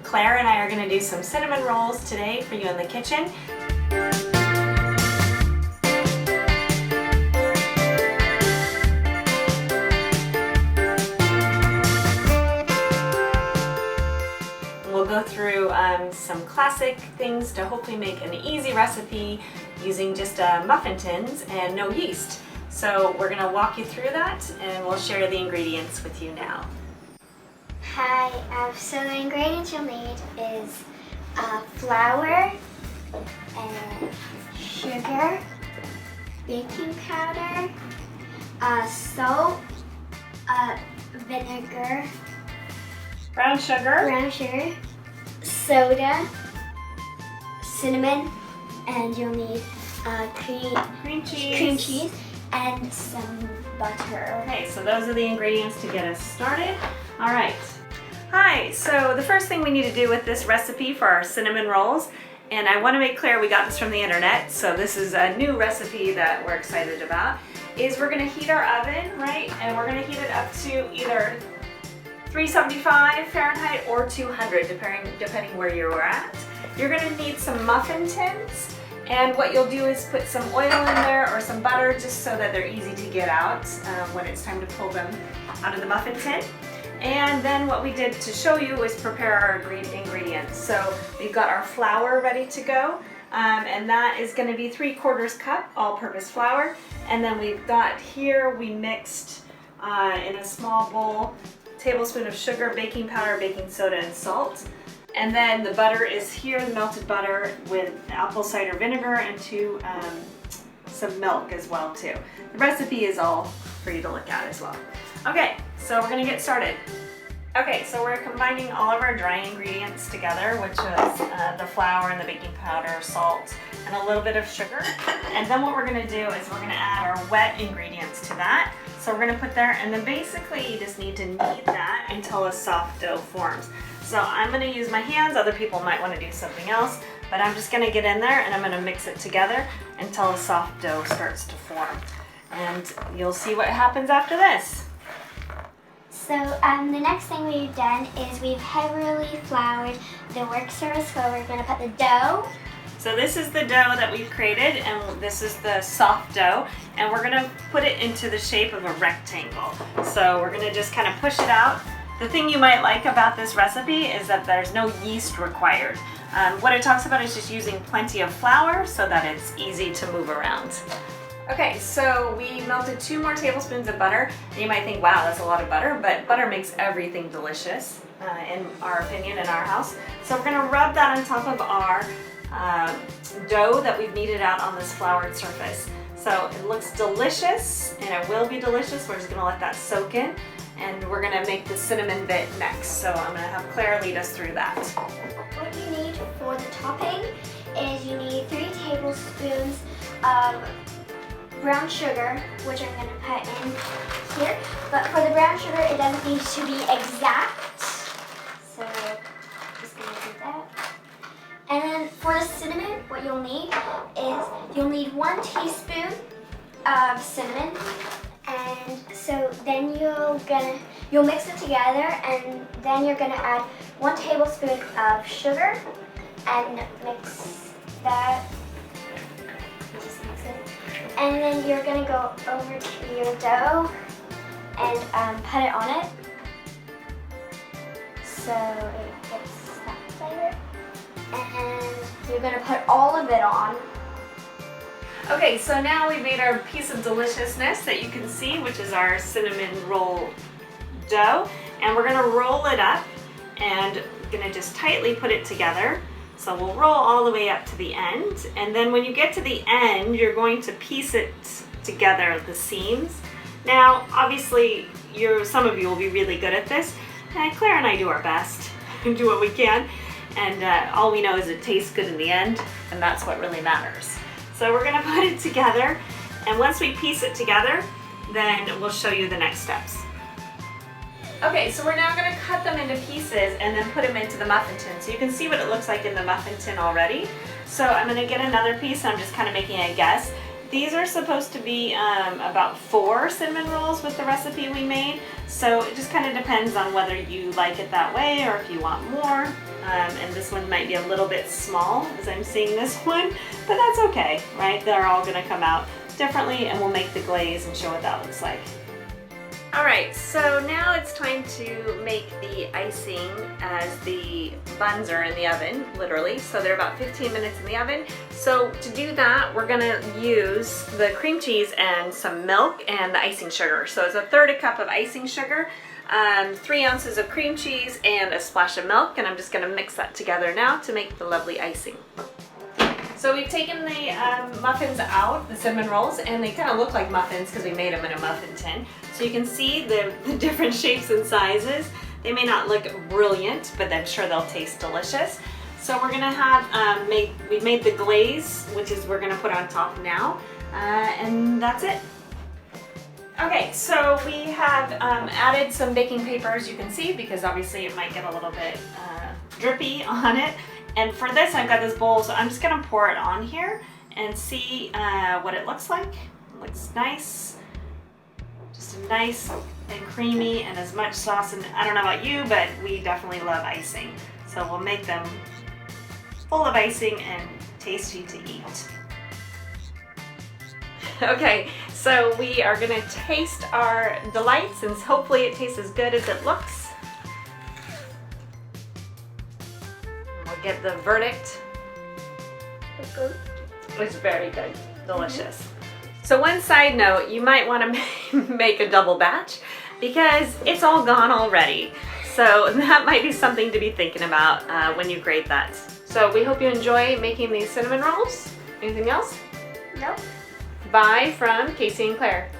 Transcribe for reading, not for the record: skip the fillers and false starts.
Claire and I are going to do some cinnamon rolls today for you in the kitchen. We'll go through some classic things to hopefully make an easy recipe using just muffin tins and no yeast. So we're going to walk you through that and we'll share the ingredients with you now. Hi, so the ingredients you'll need is flour, and sugar, baking powder, salt, vinegar, Brown sugar, soda, cinnamon, and you'll need cream cheese, and some butter. Okay, so those are the ingredients to get us started. All right. Hi, so the first thing we need to do with this recipe for our cinnamon rolls, and I want to make clear we got this from the internet, so this is a new recipe that we're excited about, is we're going to heat our oven, right? And we're going to heat it up to either 375 Fahrenheit or 200, depending where you're at. You're going to need some muffin tins, and what you'll do is put some oil in there or some butter just so that they're easy to get out when it's time to pull them out of the muffin tin. And then what we did to show you is prepare our ingredients. So we've got our flour ready to go, and that is going to be 3/4 cup all-purpose flour. And then we've got here, we mixed in a small bowl, tablespoon of sugar, baking powder, baking soda, and salt. And then the butter is here, melted butter with apple cider vinegar and some milk as well too. The recipe is all for you to look at as well. Okay, so we're gonna get started. Okay, so we're combining all of our dry ingredients together, which was the flour and the baking powder, salt, and a little bit of sugar. And then what we're gonna do is we're gonna add our wet ingredients to that. So we're gonna put there, and then basically you just need to knead that until a soft dough forms. So I'm gonna use my hands, other people might wanna do something else, but I'm just gonna get in there and I'm gonna mix it together until a soft dough starts to form. And you'll see what happens after this. So the next thing we've done is we've heavily floured the work surface where we're going to put the dough. So this is the dough that we've created, and this is the soft dough, and we're going to put it into the shape of a rectangle. So we're going to just kind of push it out. The thing you might like about this recipe is that there's no yeast required. What it talks about is just using plenty of flour so that it's easy to move around. Okay, so we melted 2 more tablespoons of butter. And you might think, wow, that's a lot of butter, but butter makes everything delicious, in our opinion, in our house. So we're gonna rub that on top of our dough that we've kneaded out on this floured surface. So it looks delicious, and it will be delicious. We're just gonna let that soak in, and we're gonna make the cinnamon bit next. So I'm gonna have Claire lead us through that. What you need for the topping is you need 3 tablespoons of brown sugar, which I'm going to put in here. But for the brown sugar, it doesn't need to be exact. So just going to do that. And then for the cinnamon, what you'll need is you'll need 1 teaspoon of cinnamon. And so then you'll mix it together, and then you're going to add 1 tablespoon of sugar and mix that. Just mix it. And then you're going to go over to your dough and put it on it so it gets that flavor. And you're going to put all of it on. Okay, so now we've made our piece of deliciousness that you can see, which is our cinnamon roll dough. And we're going to roll it up and going to just tightly put it together. So we'll roll all the way up to the end, and then when you get to the end, you're going to piece it together, the seams. Now, obviously, some of you will be really good at this. Claire and I do our best and do what we can, and all we know is it tastes good in the end, and that's what really matters. So we're gonna put it together, and once we piece it together, then we'll show you the next steps. Okay, so we're now going to cut them into pieces and then put them into the muffin tin. So you can see what it looks like in the muffin tin already. So I'm going to get another piece, and I'm just kind of making a guess. These are supposed to be about 4 cinnamon rolls with the recipe we made. So it just kind of depends on whether you like it that way or if you want more. And this one might be a little bit small as I'm seeing this one, but that's okay, right? They're all gonna come out differently and we'll make the glaze and show what that looks like. All right, so now it's time to make the icing as the buns are in the oven, literally. So they're about 15 minutes in the oven. So to do that, we're gonna use the cream cheese and some milk and the icing sugar. So it's 1/3 cup of icing sugar, 3 ounces of cream cheese, and a splash of milk. And I'm just gonna mix that together now to make the lovely icing. So we've taken the muffins out, the cinnamon rolls, and they kind of look like muffins because we made them in a muffin tin. So you can see the different shapes and sizes. They may not look brilliant, but I'm sure they'll taste delicious. So we're gonna have, we've made the glaze, which is we're gonna put on top now, and that's it. Okay, so we have added some baking paper, as you can see, because obviously it might get a little bit drippy on it. And for this, I've got this bowl, so I'm just gonna pour it on here and see what it looks like. It looks nice, just nice and creamy and as much sauce. And I don't know about you, but we definitely love icing. So we'll make them full of icing and tasty to eat. Okay, so we are gonna taste our delights and hopefully it tastes as good as it looks. Get the verdict. It's good. It's very good, delicious. So one side note, you might want to make a double batch because it's all gone already. So that might be something to be thinking about when you grate that. So we hope you enjoy making these cinnamon rolls. Anything else? Nope. Bye from Casey and Claire.